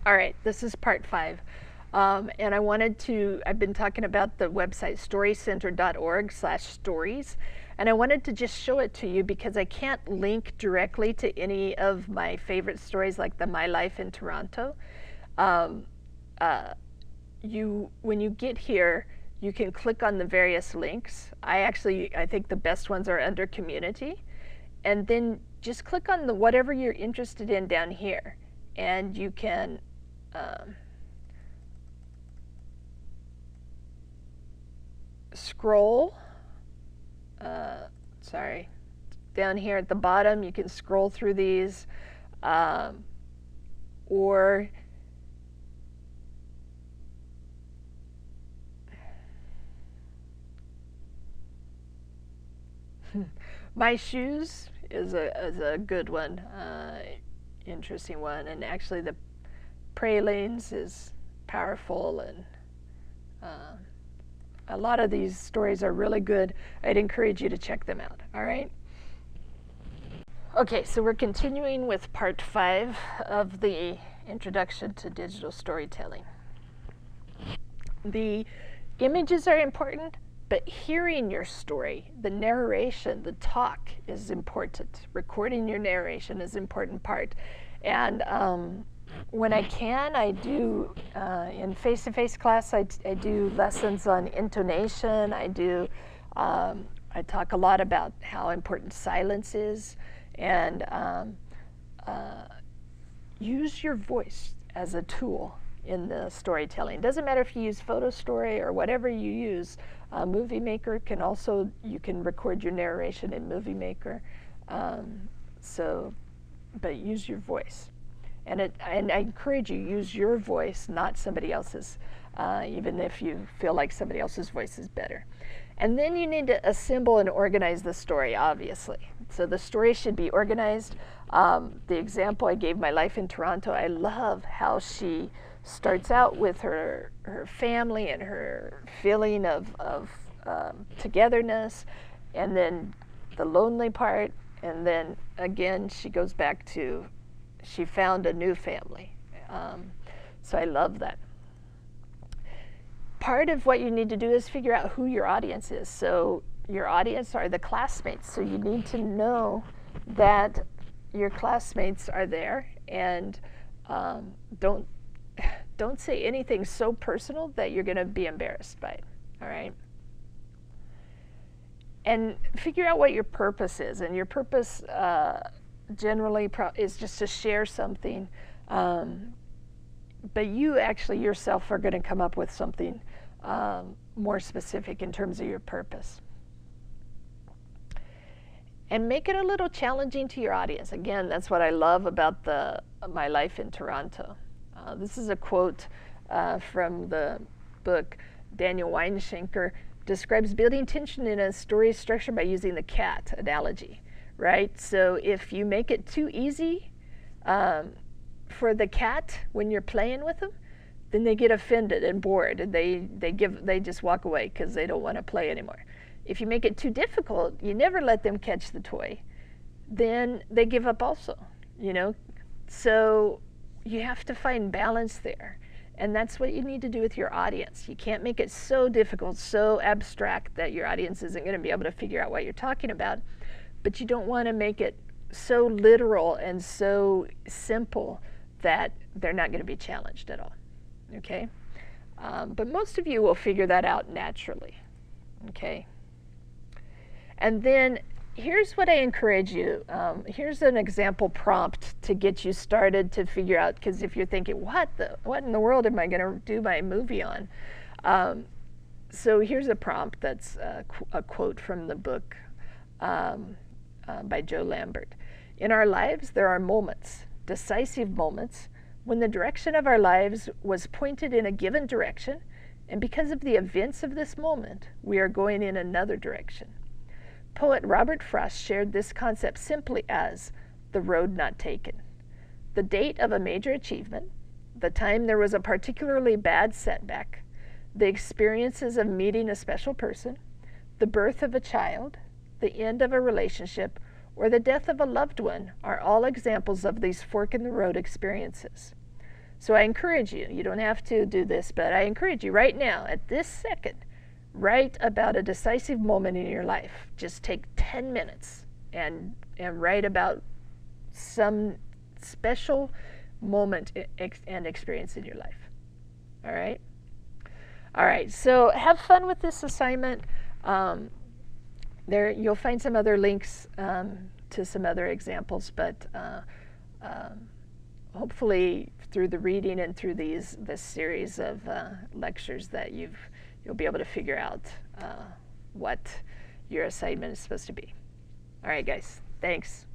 All right, this is part 5. And I've been talking about the website storycenter.org/stories. And I wanted to just show it to you because I can't link directly to any of my favorite stories like the My Life in Toronto. Um, when you get here, you can click on the various links. I think the best ones are under community. And then just click on the whatever you're interested in down here. And you can scroll, down here at the bottom, you can scroll through these, or My Shoes is a good one, interesting one, and actually the Pralines is powerful, and a lot of these stories are really good. I'd encourage you to check them out, all right? Okay, so we're continuing with part 5 of the Introduction to Digital Storytelling. The images are important, but hearing your story, the narration, the talk is important. Recording your narration is an important part. And when I can, I do, in face-to-face class, I do lessons on intonation. I talk a lot about how important silence is. And use your voice as a tool in the storytelling. It doesn't matter if you use Photo Story or whatever you use. Movie Maker can also, you can record your narration in Movie Maker. But use your voice. And I encourage you, use your voice, not somebody else's, even if you feel like somebody else's voice is better. And then you need to assemble and organize the story, obviously. So the story should be organized. The example I gave, My Life in Toronto, I love how she starts out with her family and her feeling of togetherness, and then the lonely part, and then again she goes back to she found a new family. So I love that. Part of what you need to do is figure out who your audience is. So your audience are the classmates. So you need to know that your classmates are there, and don't say anything so personal that you're going to be embarrassed by it. All right. And figure out what your purpose is. And your purpose generally is just to share something. But you actually yourself are going to come up with something more specific in terms of your purpose. And make it a little challenging to your audience. Again, that's what I love about My Life in Toronto. This is a quote from the book. Daniel Weinschenker describes building tension in a story structure by using the cat analogy, right? So if you make it too easy for the cat when you're playing with them, then they get offended and bored, and they just walk away because they don't want to play anymore. If you make it too difficult, you never let them catch the toy, then they give up also, you know? So you have to find balance there. And that's what you need to do with your audience. You can't make it so difficult, so abstract that your audience isn't going to be able to figure out what you're talking about. But you don't want to make it so literal and so simple that they're not going to be challenged at all. Okay? But most of you will figure that out naturally. Okay? And then here's what I encourage you. Here's an example prompt to get you started to figure out, because if you're thinking, what in the world am I going to do my movie on? So here's a prompt that's a quote from the book by Joe Lambert. In our lives, there are moments, decisive moments, when the direction of our lives was pointed in a given direction, and because of the events of this moment, we are going in another direction. Poet Robert Frost shared this concept simply as the road not taken. The date of a major achievement, the time there was a particularly bad setback, the experiences of meeting a special person, the birth of a child, the end of a relationship, or the death of a loved one are all examples of these fork-in-the-road experiences. So I encourage you, you don't have to do this, but I encourage you right now, at this second, write about a decisive moment in your life. Just take 10 minutes and write about some special moment and experience in your life. All right? All right, so have fun with this assignment. There, you'll find some other links to some other examples, but hopefully through the reading and through this series of lectures that you'll be able to figure out what your assignment is supposed to be. All right, guys, thanks.